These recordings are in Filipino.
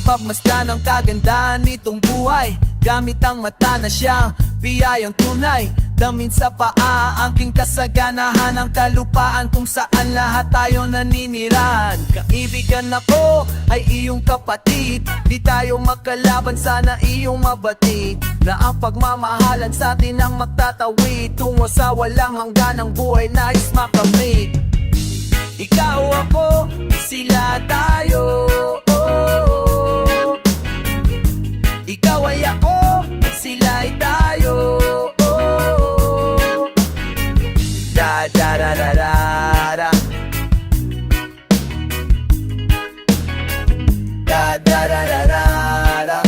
pagmasdan ang kagandahan nitong buhay. Gamit ang mata na siyang biyayang tunay. Damin sa paa ang aking kasaganahan, ang kalupaan kung saan lahat tayo naninirahan. Kaibigan ako ay iyong kapatid, di tayo magkalaban, sana iyong mabatid na ang pagmamahalan sa atin ang magtatawid tungo sa walang hanggan ng buhay nais makamit. Ikaw ako, sila tayo, ikaw ay ako, sila ay tayo. Da da da da da da. Da da da da da da.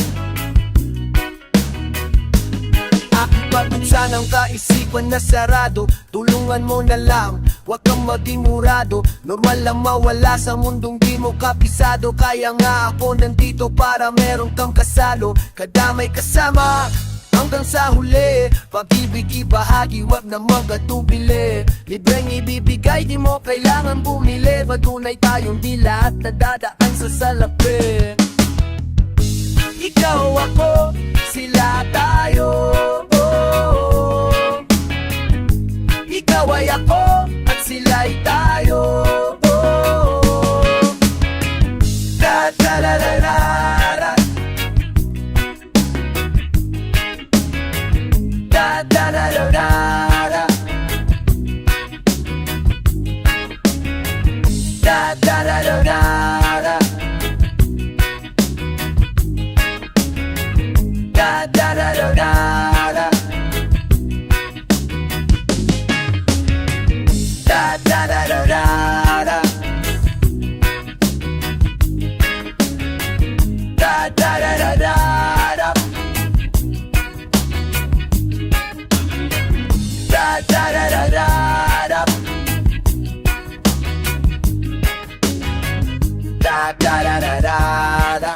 Pagpunsan ang kaisipan na sarado, tulungan mo na lang, huwag kang maging murado. Normal lang mawala sa mundong di mo kapisado. Kaya nga ako nandito para meron kang kasalo, kadamay kasama hanggang sa huli. Pag-ibig ibahagi, wag na magatubili. Libreng ibibigay, di mo kailangan bumili. Matunay tayong di lahat nadadaan sa salapi. Ikaw ako, sila tayo, ikaw ay ako, at sila ay tayo. Da da da da da da. Da da da da da da. Da da da da da da. Da da da da da da. Da da da da da da. Da da da da da da. Da da da da da da. Da da da da da da.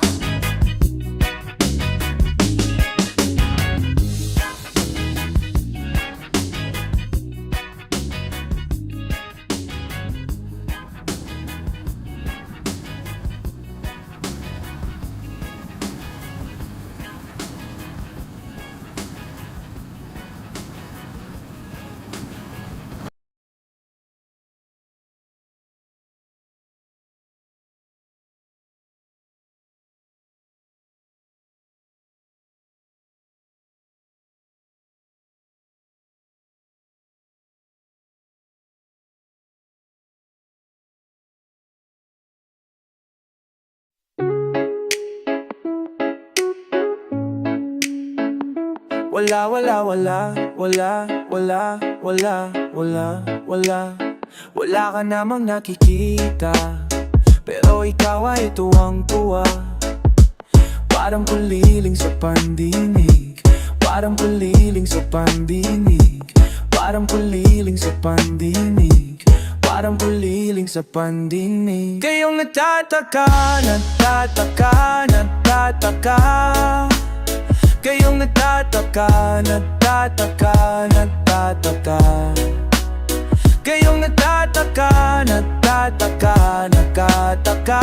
Wala, wala, wala, wala, wala, wala, wala, wala. Wala ka namang nakikita, pero ikaw ay tuwang-tuwa. Parang puliling sa pandinig, parang puliling sa pandinig, parang puliling sa pandinig, parang puliling sa pandinig. Kayong natataka, natataka, natataka. Kayong natataka, natataka, natataka. Kayong natataka, natataka, nakataka.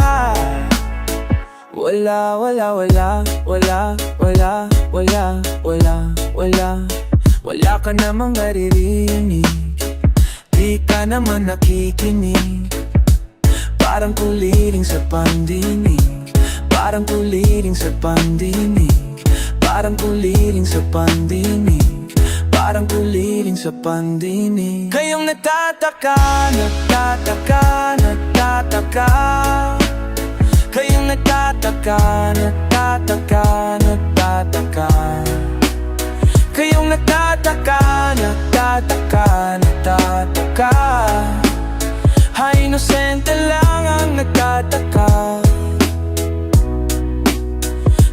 Wala, wala, wala, wala, wala, wala, wala, wala. Wala ka namang naririnig, di ka naman nakikinig. Parang kuliling sa pandinig, parang kuliling sa pandinig, parang kuliling sa pandinig, parang kuliling sa pandinig. Kayong natataka, natataka, natataka. Kayong natataka, natataka, natataka. Kayong natataka, natataka, natataka. Hay inosente lang ang nagtataka.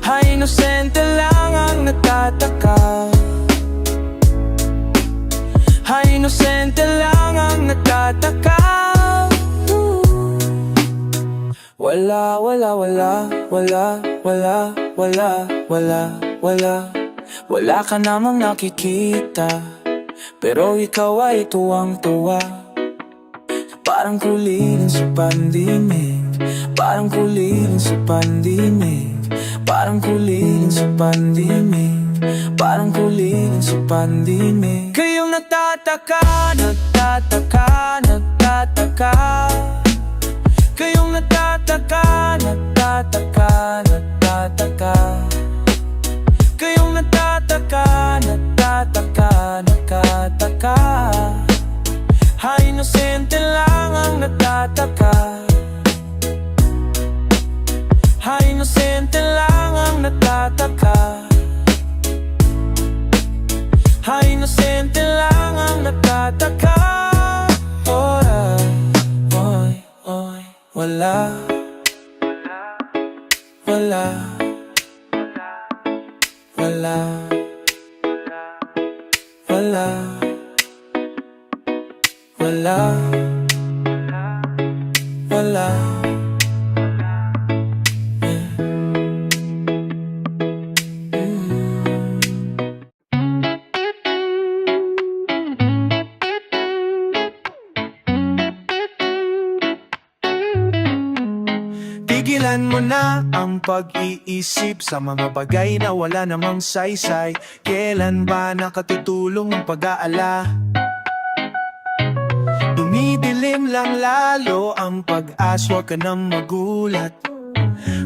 Hay inosente lang ang nagtataka. Hay inosente lang ang nagtataka. Wala, wala, wala, wala, wala, wala, wala, wala. Wala ka namang nakikita, pero ikaw ay tuwang-tuwa. Parang kuliling sa pandinig, parang kuliling sa pandinig, Parang kulilin sa pandimig, parang kulilin sa pandimig. Kayong nagtataka, nagtataka, nagtataka. Kayong nagtataka, nagtataka, nagtataka. Kayong nagtataka, nagtataka, nagtataka. Ha, inosente lang ang nagtataka. Ha, inosente lang ang nagtataka. Ha, inosente lang ang nagtataka. Oy, oy, oy. Wala, wala, wala, wala, wala, wala. Tigilan mo na ang pag-iisip sa mga bagay na wala namang saysay. Kailan ba nakatutulong ang pag-aala? Dumidilim lang lalo ang pag-asa. Huwag ka nang magulat,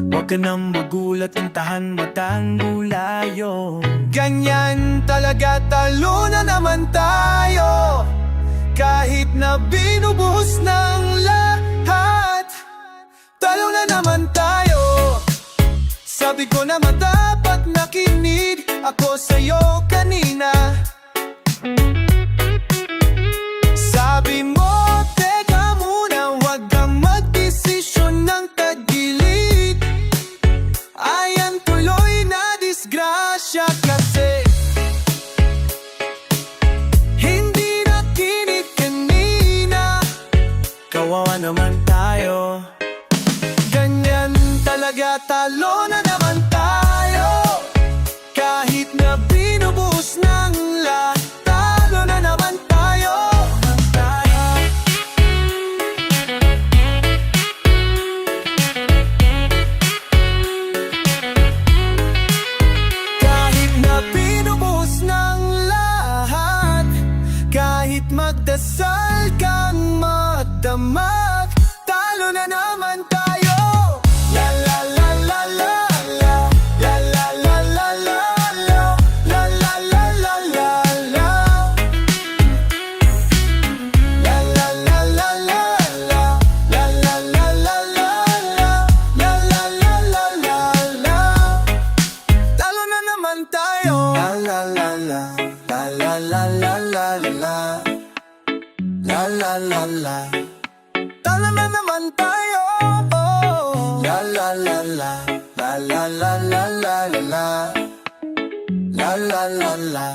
huwag ka nang magulat. Intahan mo tanggulayo. Ganyan talaga, talo na naman tayo. Kahit na binubuhos ng lahat, talo na naman tayo. Sabi ko naman dapat nakinig ako sa'yo kanina. Sabi mo, teka muna, wag kang magdesisyon ng tagilid. Ayan tuloy na disgrasya kasi hindi nakinig kanina. Kawawa naman tayo. Ganyan talaga, talo na naman tayo. Kahit na binubuhos ng lahat, talo na naman tayo. Kahit na binubuhos ng lahat, kahit magdasal kang magdamag, talo na naman tayo. La la la la la la, la la la la la la, la la la la la la, la la la la la la, la la la la la la, la la la la la la. Talo na naman tayo. La la la la, la la la la la la, la la la la. Talo na naman tayo. La la la la, la la la la la la, la la la la.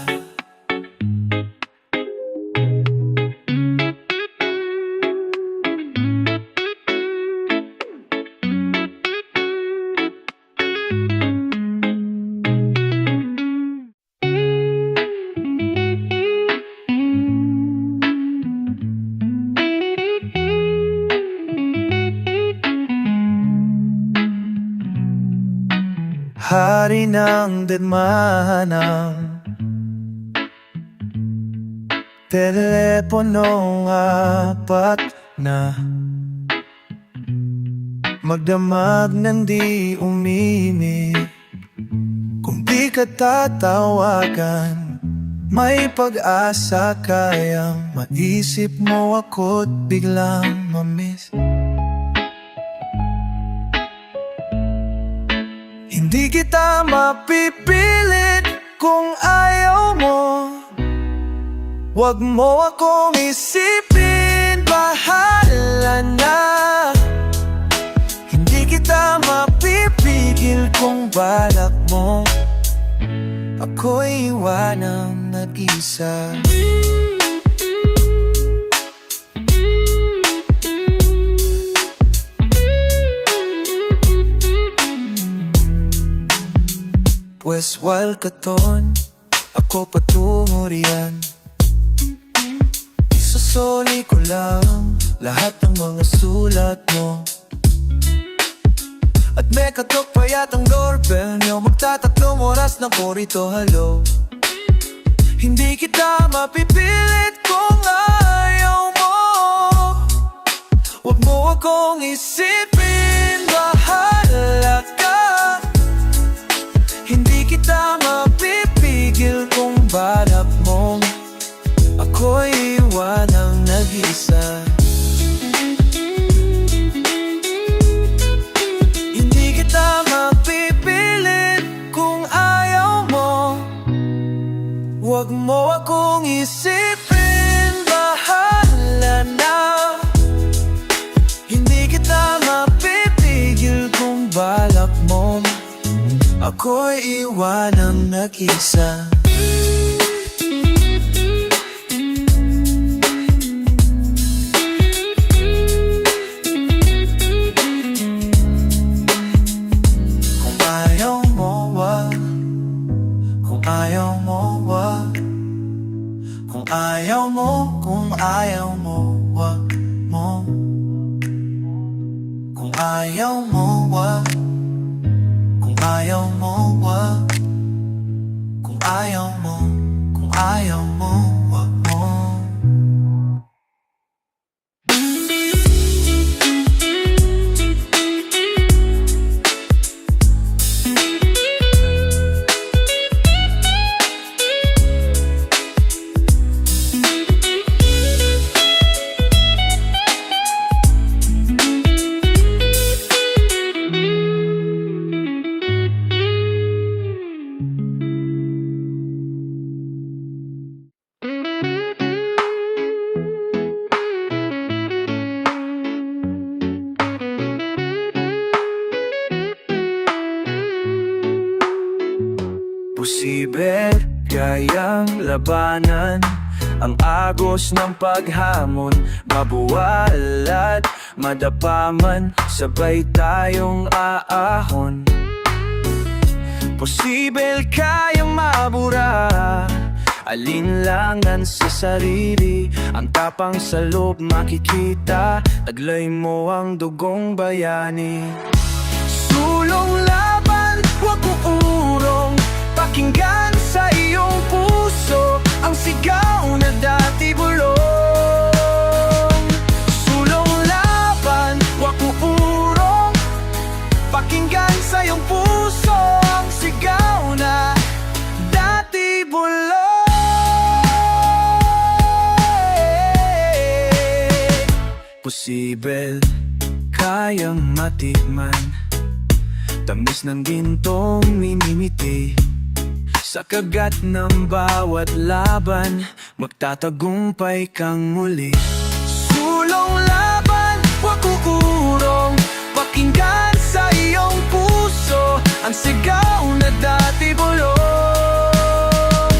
Hari ng digmahanang teleponong apat na magdamag nang di umimik. Kung di ka tatawagan, may pag-asa kayang maisip mo ako't biglang mamiss. Hindi kita mapipilit kung ayaw mo. Wag mo akong isipin, bahala na. Hindi kita mapipigil kung balak mo ako'y iwanang nag-isa. Pues walkaton, ako patungo riyan. Isusoli ko lang lahat ng mga sulat mo. At may katok pa yatang doorbell nyo. Magtatatlong oras na ko rito, hello. Hindi kita mapipilit kung ayaw mo. Huwag mo akong isipin, bahala ka. Hindi kita mapipigil kung balak mong ako'y iwanang nag-isa. Hindi kita mapipilit kung ayaw mo. Huwag mo akong isipin, bahala na. Hindi kita mapipigil kung balak mo ako'y iwanang nag-isa. Kung ayaw mo, wag. Kung ayaw mo, wag. Kung ayaw mo, kung ayaw mo, wag mo. Kung ayaw mo, wag. Kung ayaw mo, wag. Kung ayaw mo, kung ayaw mo, wag mo. Posible kayang labanan ang agos ng paghamon, mabuwal at madapaman, sabay tayong aahon. Posible kayang mabura alinlangan sa sarili, ang tapang sa loob makikita, taglay mo ang dugong bayani. Sulong laban, huwag uurong, pakinggan sa iyong puso ang sigaw na dati bulong. Sulong laban, huwag uurong, pakinggan sa iyong puso ang sigaw na dati bulong. Posible kayang matikman tamis ng gintong minimiti, sa kagat ng bawat laban magtatagumpay kang muli. Sulong laban, huwag uurong, pakinggan sa iyong puso ang sigaw na dati bulong.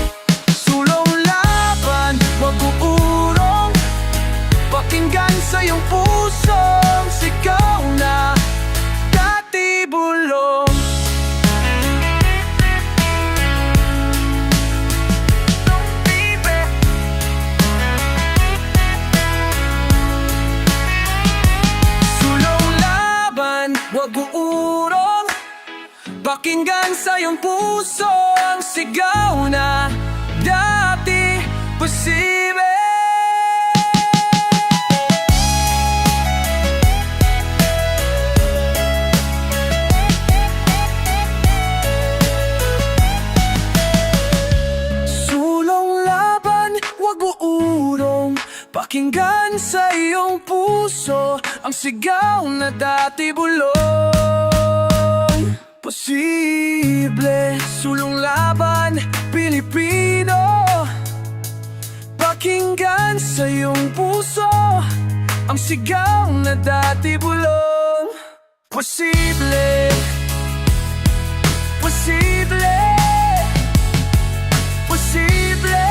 Sulong laban, huwag uurong, pakinggan sa iyong puso ang sigaw na dati bulong. Huwag uurong, pakinggan sa iyong puso ang sigaw na dati posible. Sulong laban, huwag uurong, pakinggan sa iyong puso ang sigaw na dati bulong. Posible, sulong laban, Pilipino, pakinggan sa iyong puso ang sigaw na dati bulong. Posible, posible, posible.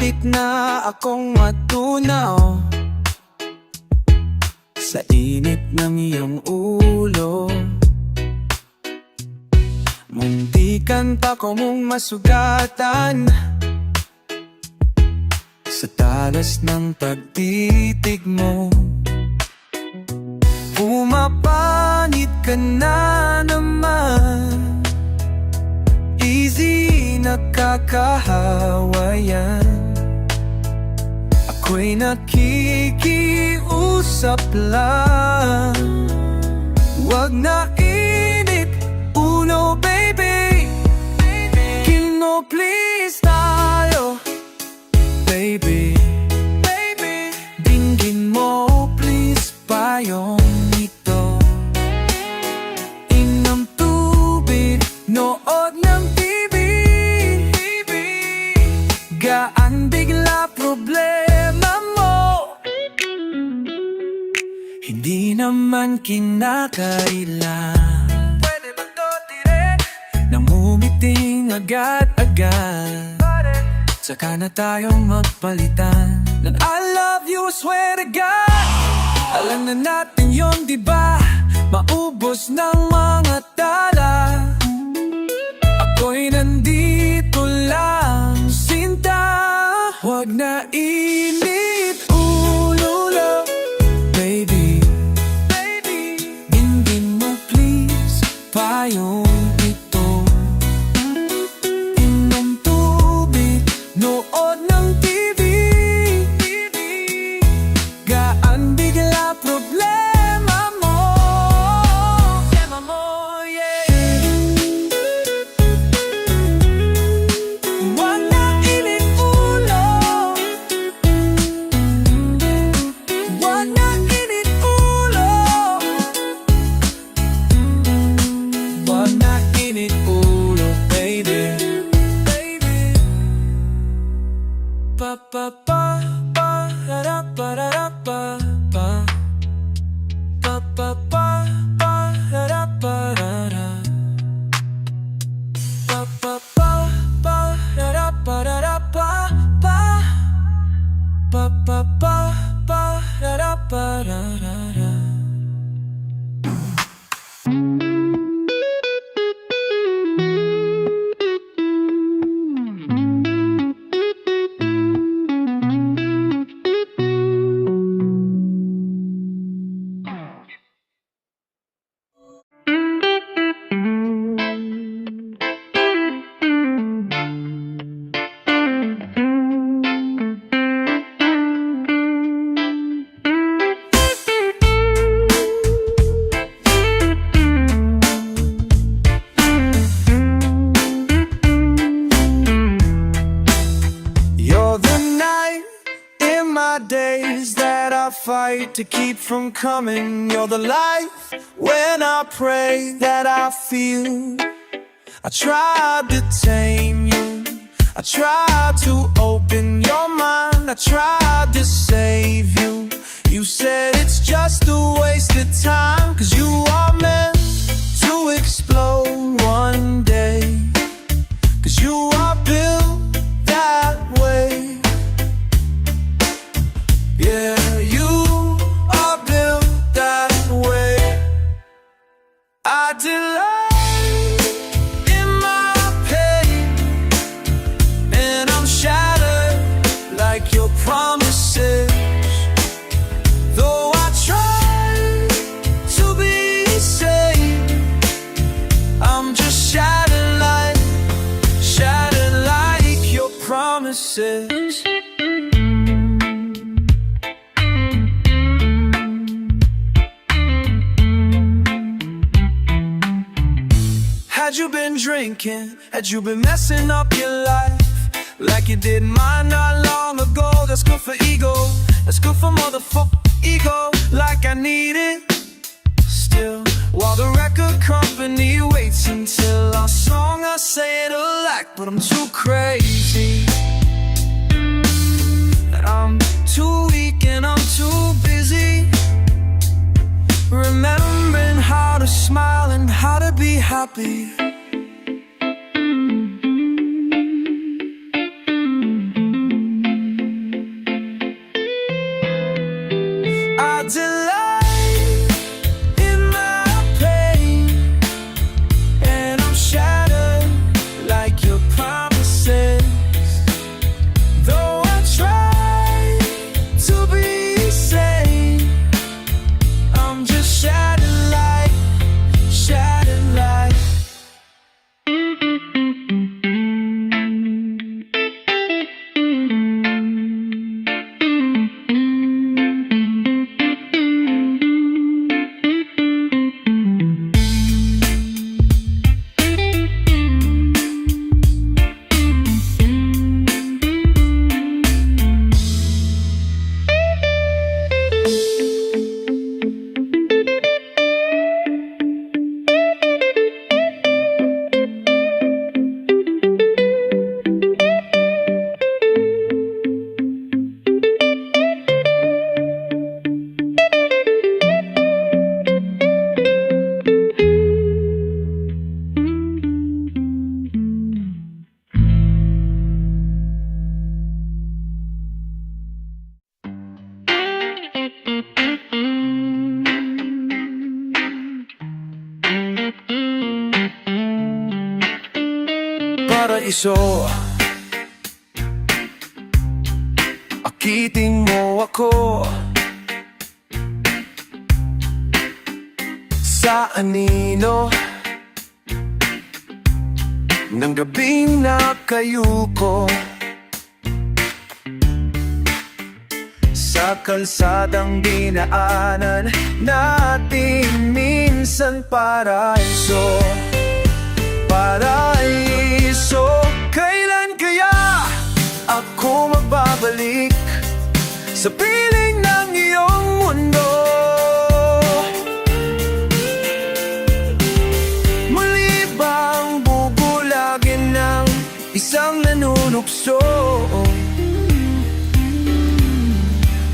Malapit na akong matunaw sa init ng iyong ulo. Muntikan pa ko mong masugatan sa talas ng pagtitig mo. Pumapanit ka na naman, easy nakakahawa yan. Ako'y nakikiusap lang, wag na init ulo baby. Kino please tayo baby. Dinggin mo please payong ito. Inom tubig, nood ng TV. Gaan bigla problema mo, hindi naman kinakailan. Pwede ba to direct? Namumiting agad-agad, saka na tayong magpalitan ng I love you, swear to God. Alam na natin yun, diba? Maubos ng mga tala. Ako'y nandito lang, sinta. Huwag na init ulo lang, baby. Dinggin mo please payong ito. Inom tubig, nood ng TV. Gaan bigla problema mo, yeah. Wag na init ulo, wag na init ulo, wag na init ulo, baby. Pa pa pa pa ra pa ra pa pa pa pa pa pa ra pa ra pa pa pa pa ra pa ra pa pa pa pa pa pa ra pa ra. You're the night in my days that I fight to keep from coming. You're the life when I pray that I feel. I tried to tame you, I tried to open your mind, I tried to save you. You said it's just a waste of time, 'cause you are meant to explode one day, 'cause you are built that way. Yeah, you are built that way. I delight in my pain, and I'm shattered like your promises. Though I try to be safe, I'm just shattered like your promises. Had you been drinking, had you been messing up your life like you did mine not long ago? That's good for ego, that's good for motherfucker ego. Like I need it still, while the record company waits until our song I say it alike. But I'm too crazy, I'm too weak and I'm too busy remembering how to smile and how to be happy. paraiso. Akitin mo ako sa anino ng gabing nakayuko sa kalsadang dinaanan natin minsan paraiso. Paraiso, kailan kaya ako magbabalik sa piling ng iyong mundo? Muli bang bubulagin ng isang nanunukso?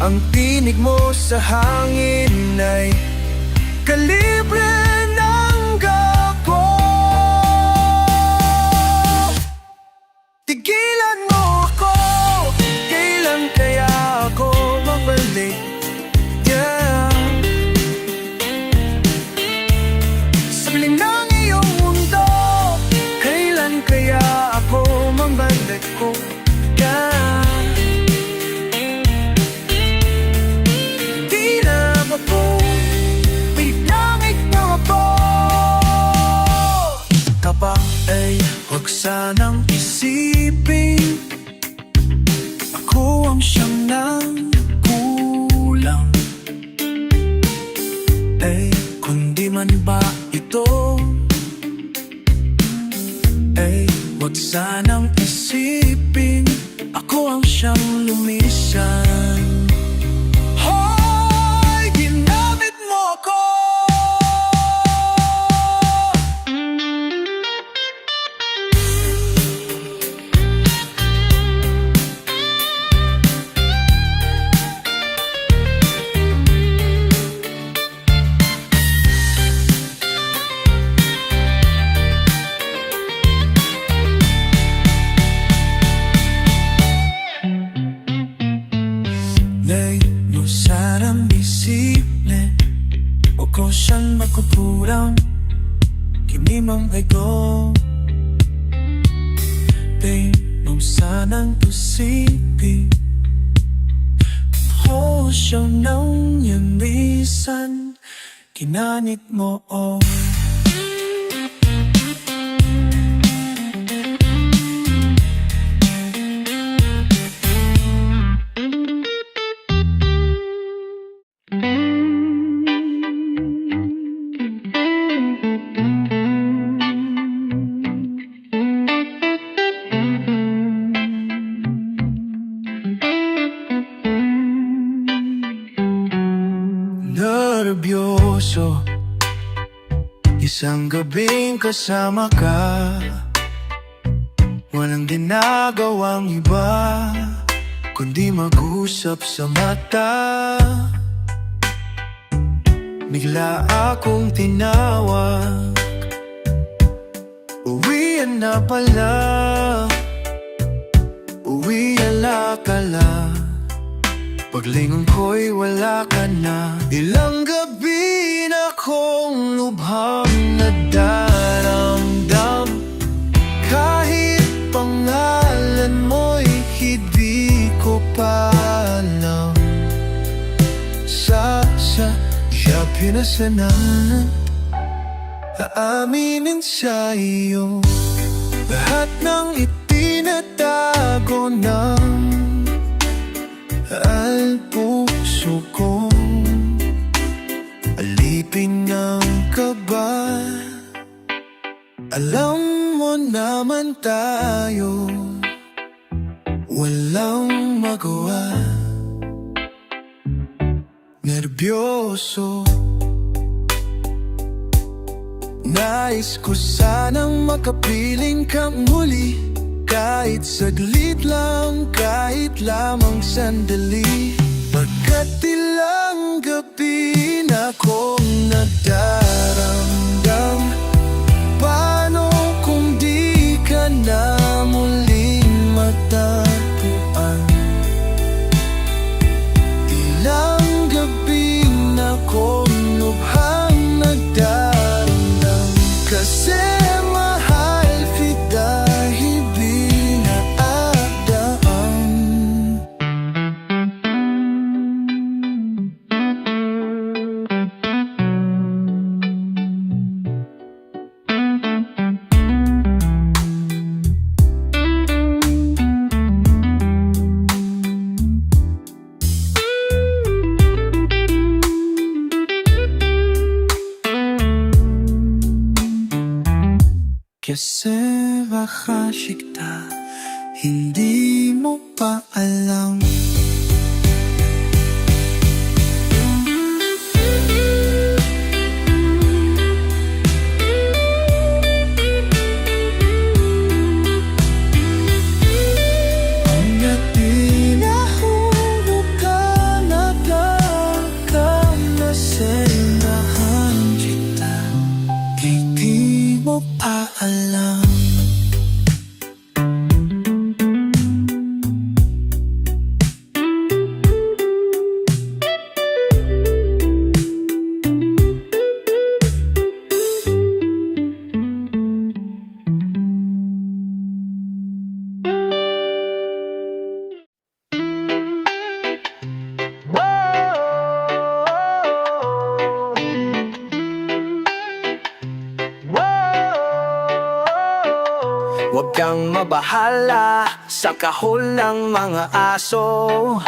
Ang tinig mo sa hangin ay kalibre ng gako. Tigilan mo ako, kailan kaya ako mabalik? Yeah. Sa piling ng iyong mundo, kailan kaya ako mabalik ko? Yeah. Di na ako, pinangit na ako. Kapag ay huwag sanang isipin ako ang siyang nang kulang. Eh, kundi man ba ito? Eh, huwag sanang isipin ako ang siyang lumisan. Hoy, ginamit mo ako. Nay, no sarang bisible o ko siyang magkukurang kinimang ay ko. Tay, no sanang tusipi o siyang nang yamisan kinanit mo oh. Nervyoso, isang gabing kasama ka, walang ginagawang iba kundi mag-usap sa mata. Bigla akong tinawag, uwian na pala, uwiala ka lang. Paglingon ko'y wala ka na. Ilang gabi na kong lubhang nadaramdam, kahit pangalan mo'y hindi ko pa alam. Sa pinasanan, aaminin sa iyo lahat ng itinatago ng al puso kong alipin ng kaba. Alam mo naman tayo walang magawa. Nervyoso, nais ko sanang makapiling kang muli, kahit saglit lang, kahit lamang sandali. Pagkat ilang gabi na kong nadaramdam, paano kung di ka na muling matagpuan? Ilang gabi na kong lubhang nagdaramdam, kasi mahal kita, ibig Kasi baka sikta, hindi mo pa alam. Hanggat di nahulog ka, nagkakamasendahan kita, hindi mo pa alam. Huwag kang mabahala sa kahol ng mga aso.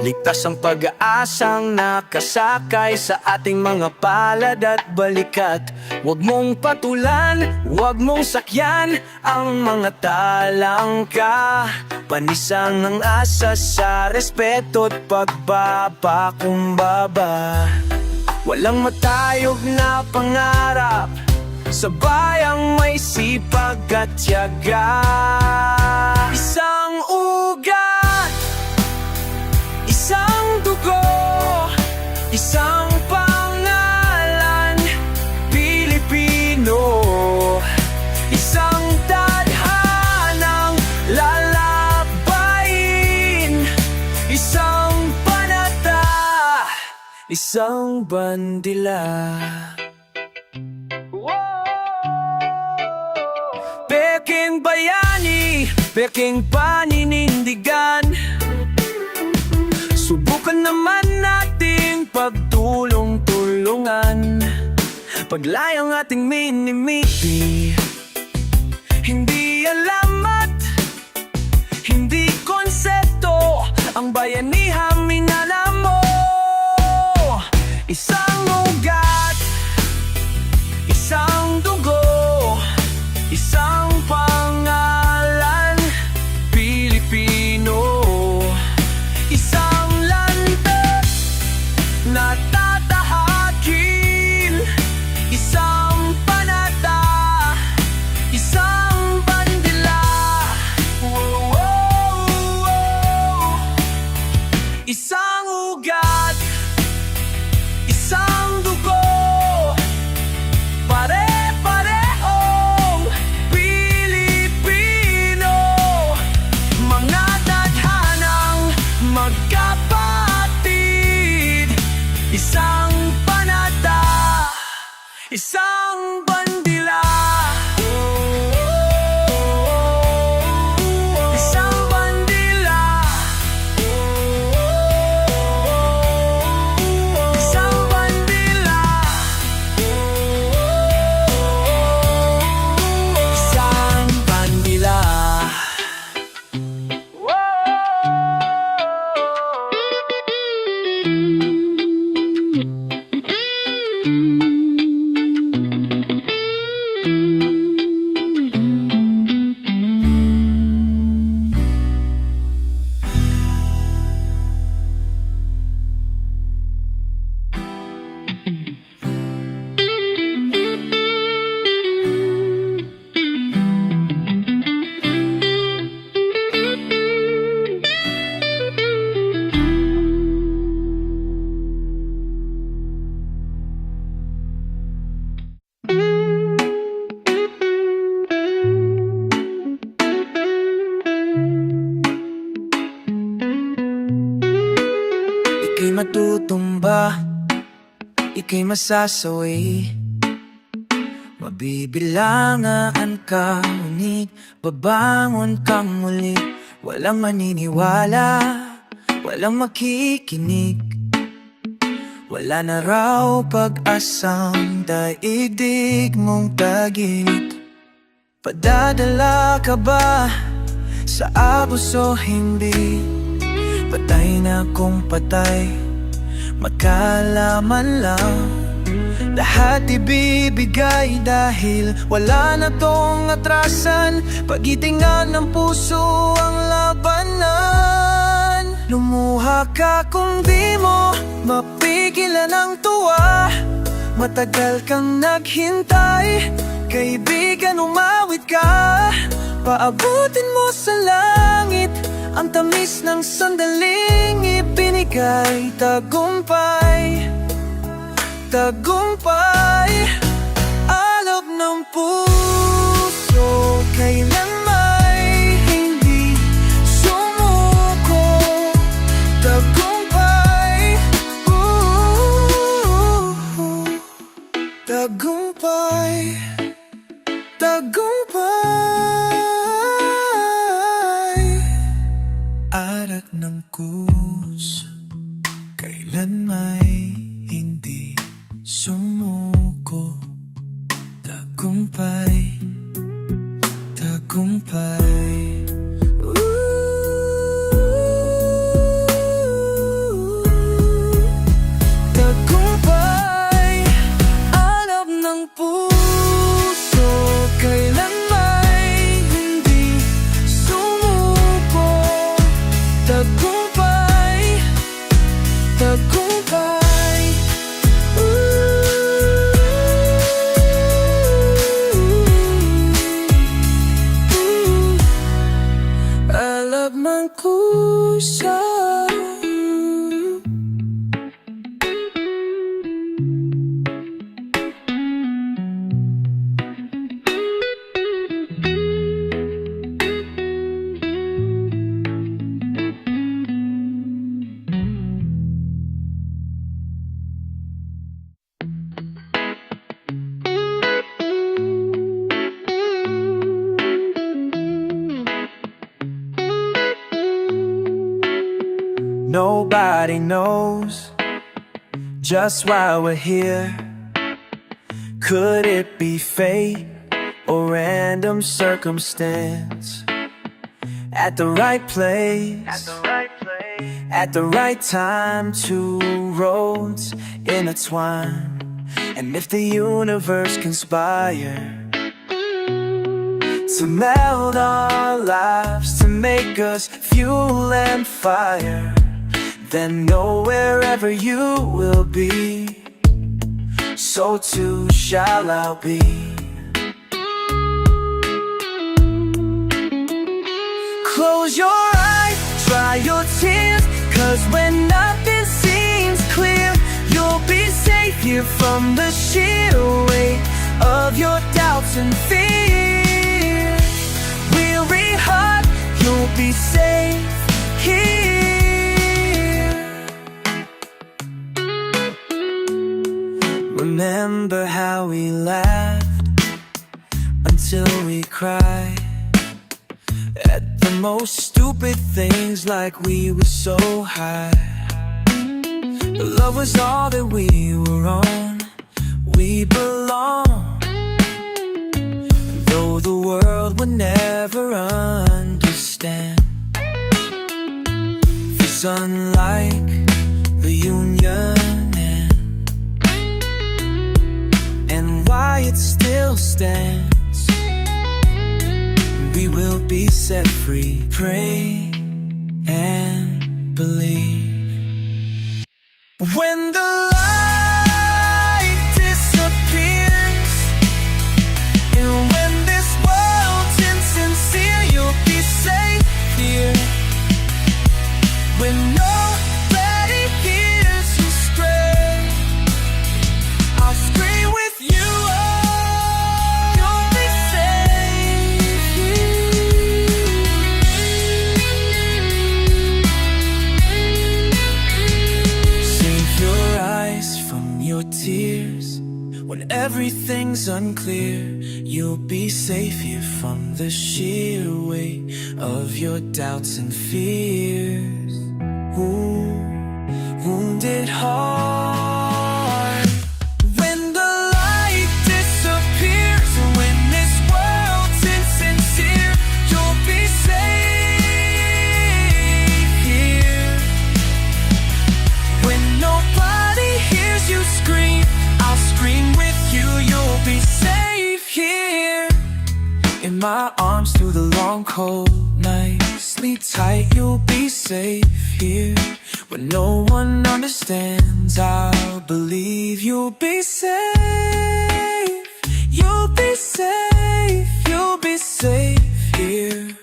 Ligtas ang pag-aasang nakasakay sa ating mga palad at balikat. Huwag mong patulan, huwag mong sakyan ang mga talangka. Panisang ang asa sa respeto at pagpapakumbaba. Walang matayog na pangarap sa bayang may sipag at tiyaga. Isang ugat, isang dugo, isang pangalan, Pilipino. Isang tadhanang lalabain, isang panata, isang bandila. Peking bayani, peking paninindigan. Subukan naman nating pagtulong-tulungan. Paglayang ating minimiti, hindi alamat, hindi konsepto, ang bayanihan minanamo. Isang ugat, isang dugo, isang pangalan, Pilipino. Isang landas na tatahakin, isang panata, isang bandila. Wow, wow, wow. Isang ugat, isang dugo, pare-parehong Pilipino. Mga tadhanang magkapatid, isang panata, isang bandila. Isang bandila, isang bandila, isang bandila. Ika'y matutumba, ika'y masasawi, mabibilangan ka, ngunit babangon kang muli. Walang maniniwala, walang makikinig, wala na raw pag-asang daigdig mong tagit. Padadala ka ba sa abuso? Hindi. Patay na kung patay, magkalaman lang. Lahat ibibigay dahil wala na tong atrasan. Pagitingan ng puso ang labanan. Lumuha ka kung di mo mapigilan ang tuwa. Matagal kang naghintay, kaibigan umawit ka. Paabutin mo sa langit ang tamis ng sandaling ibinigay. Tagumpay, tagumpay, alab ng puso, kailan may hindi sumuko. Tagumpay, tagumpay, tagumpay, arat ng puso, kailan may hindi sumuko. Tagumpay, tagumpay. Tagumpay, alab ng puso, kailan may hindi sumuko. Tagumpay, tagumpay. Alab ng kusa. Nobody knows just why we're here. Could it be fate or random circumstance? At the right place, at the right time, two roads intertwine. And if the universe conspire to meld our lives, to make us fuel and fire, then know wherever you will be, so too shall I be. Close your eyes, dry your tears, 'cause when nothing seems clear, you'll be safe here from the sheer weight of your doubts and fear. Weary heart, you'll be safe here. Remember how we laughed until we cried at the most stupid things, like we were so high. But love was all that we were on. We belong, though the world would never understand. It's unlike the union and why it still stands. We will be set free. Pray and believe. When the light disappears, and when this world's insincere, you'll be safe here. When nobody hears you scream, I'll scream with you. Oh, you'll be safe here. Save your eyes from your tears. When everything's unclear, you'll be safe here from the sheer weight of your doubts and fears. Ooh, wounded heart. When the light disappears, when this world's insincere, you'll be safe here. When nobody hears you scream, I'll scream my arms through the long cold nights. Sleep tight, you'll be safe here. When no one understands, I'll believe you'll be safe. You'll be safe, you'll be safe here.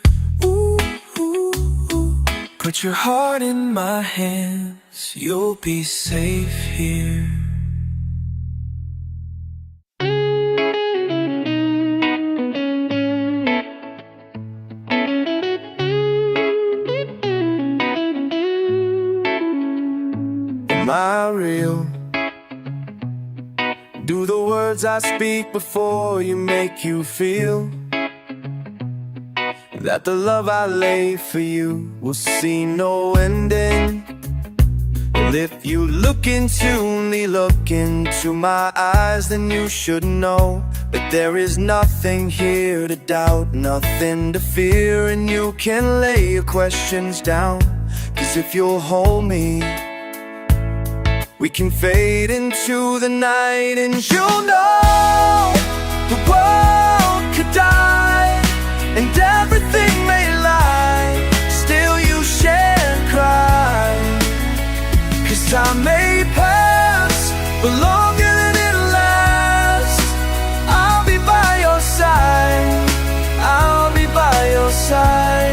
Ooh, ooh, ooh. Put your heart in my hands, you'll be safe here. Am I real? Do the words I speak before you make you feel that the love I lay for you will see no ending? Well, if you look into my eyes, then you should know that there is nothing here to doubt, nothing to fear, and you can lay your questions down. 'Cause if you'll hold me, we can fade into the night, and you'll know the world could die and everything may lie, still you shan't cry. 'Cause time may pass, but longer than it'll last, I'll be by your side, I'll be by your side.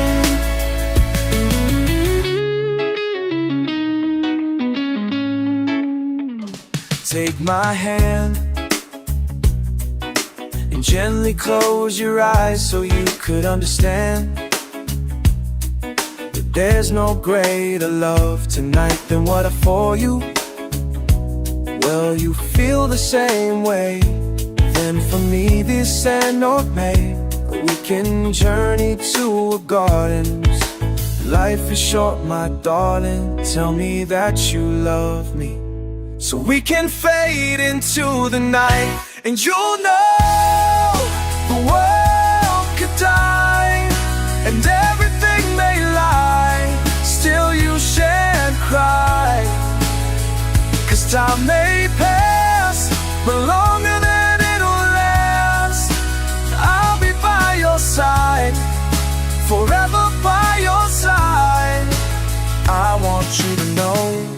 Take my hand and gently close your eyes so you could understand that there's no greater love tonight than what I for you. Well, you feel the same way, then for me this and North May, we can journey to a garden. Life is short, my darling, tell me that you love me, so we can fade into the night, and you'll know the world could die and everything may lie, still you shan't cry. 'Cause time may pass, but longer than it'll last, I'll be by your side, forever by your side. I want you to know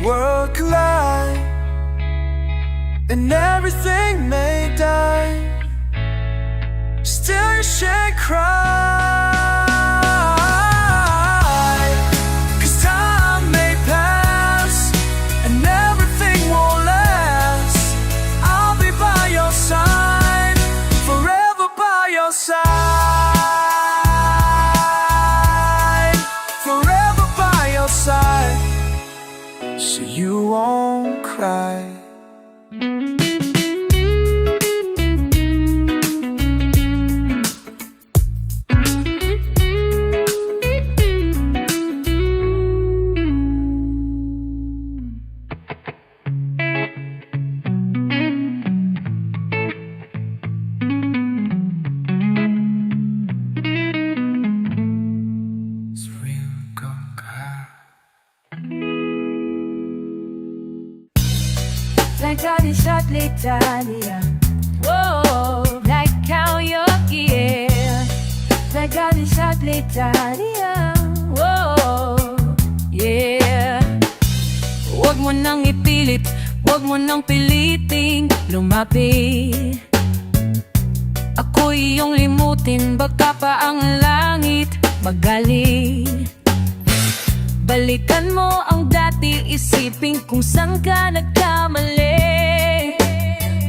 world collide and everything may die, still you shan't cry. 'Cause time may pass and everything won't last, I'll be by your side, forever by your side, forever by your side, so you won't cry. It's real Coca. Like how you shot l'Italia, whoa, like how you're here. Like how you shot l'Italia, whoa, yeah. Huwag mo nang ipilit, huwag mo nang piliting lumapit. Ako'y iyong limutin, baka pa ang langit magalit. Balikan mo ang dati, isipin kung saan ka nagkamali.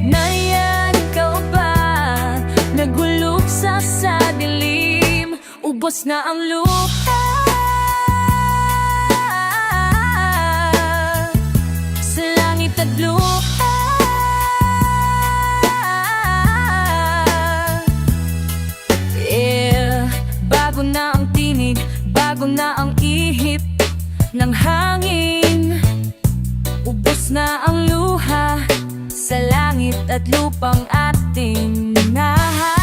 Nayan ka ba, nagluluksa sa dilim, ubos na ang luha. Sa langit at luha, yeah. Bago na ang tinig, bago na ang ihip ng hangin, ubos na ang luha sa langit at lupang ating minahal.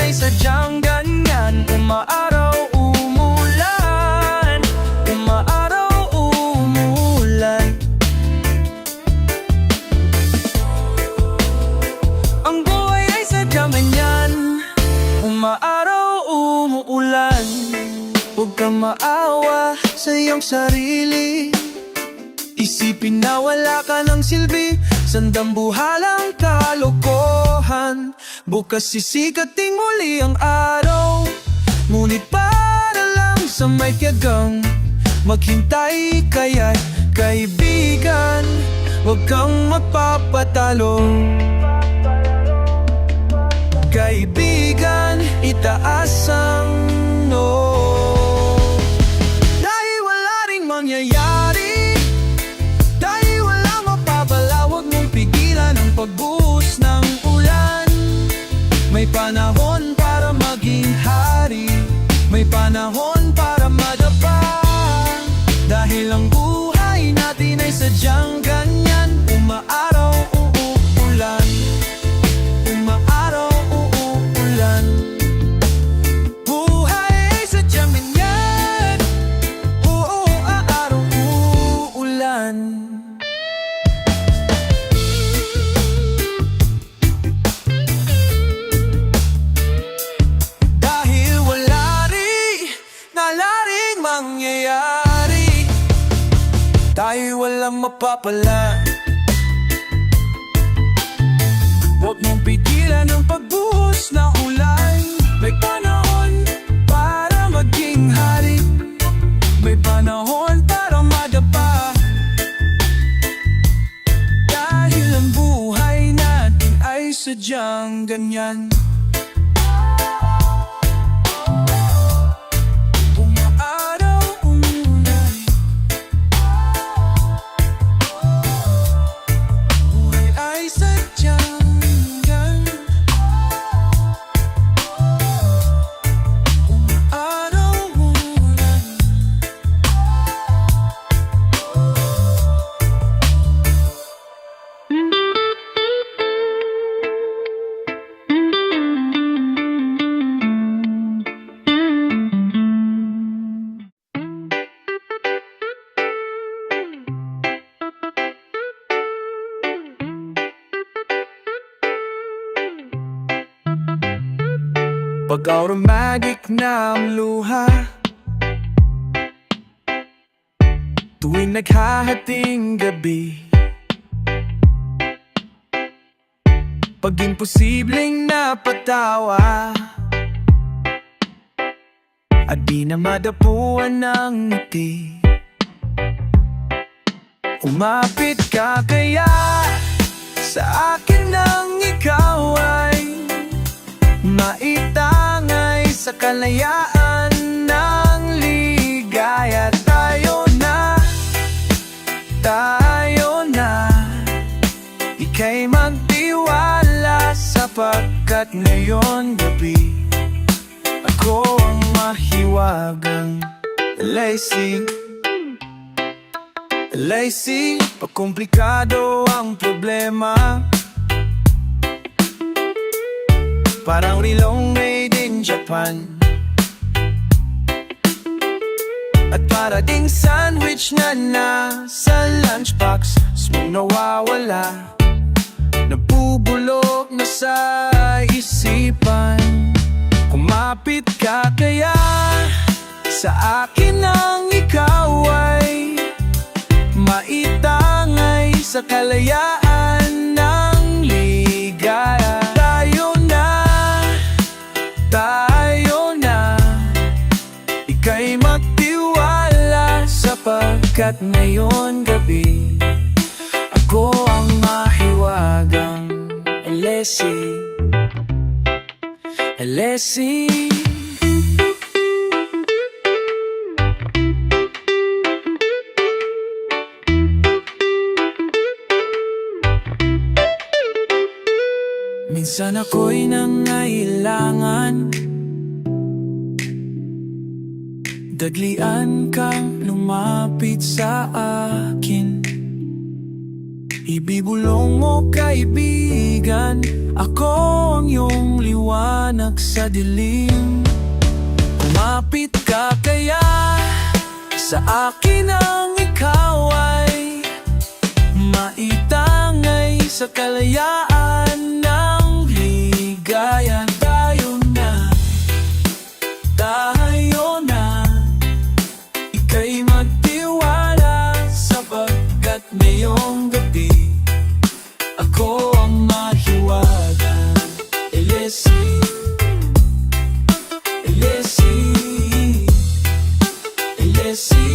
ay sadyang ganyan. Umaaraw, umulan. Umaaraw, umulan. Ang buhay ay sadyang ganyan. Umaaraw, umuulan. Huwag kang maawa sa iyong sarili. Isipin na wala ka ng silbi, sandambuhalang kalokohan. Bukas sisikating muli ang araw, ngunit para lang sa may tiyagang maghintay kaya't kaibigan. Huwag kang magpapatalo, kaibigan, itaas ang no. Dahil wala ring mangyayari, dahil wala mapapala, huwag mong pigilan ang pagbuhos ng ulan. May panahon para maging hari, may panahon para madapa. Dahil ang buhay natin ay sadyang ganyan. Umaaraw, uulan. Umaaraw, uulan. Buhay ay sadyang ganyan. Umaaraw, uulan. Dahil wala ring mangyayari, dahil walang mapapala, huwag mong pigilan ang pagbuhos ng ulan. May panahon para maging hari, may panahon para madapa. Dahil ang buhay natin ay sadyang ganyan. Umaaraw, umulan. Buhay ay sadyang ganyan. Umaaraw, umulan. Pag automatic na ang luha, tuwing naghahating gabi, pag imposibleng napatawa, at di na madapuan ng ngiti. Umapit ka kaya sa akin nang ikaw ay maitangay sa kalayaan ng ligaya. Tayo na, ika'y magtiwala, sapagkat ngayon gabi ako ang mahiwagang lasing. Lasing, pag komplikado ang problema, parang rilong made in Japan. At para ding sandwich na nasa lunchbox, smooth nawawala, nabubulok na sa isipan. Kumapit ka kaya sa akin ang ikaw ay maitangay sa kalayaan ng ligaya. Tayo na, ika'y magtiwala, sapagkat ngayon gabi ako ang mahiwagang lasing. Lasing. Minsan ako'y nangailangan, daglian kang lumapit sa akin. Ibibulong mo kaibigan, ako ang iyong liwanag sa dilim. Kumapit ka kaya, sa akin ang ikaw ay maitangay sa kalayaan ng ligaya. Tayo na, ika'y magtiwala sapagkat ngayong gabi ako ang mahiwaga. Elesi, Elesi, Elesi,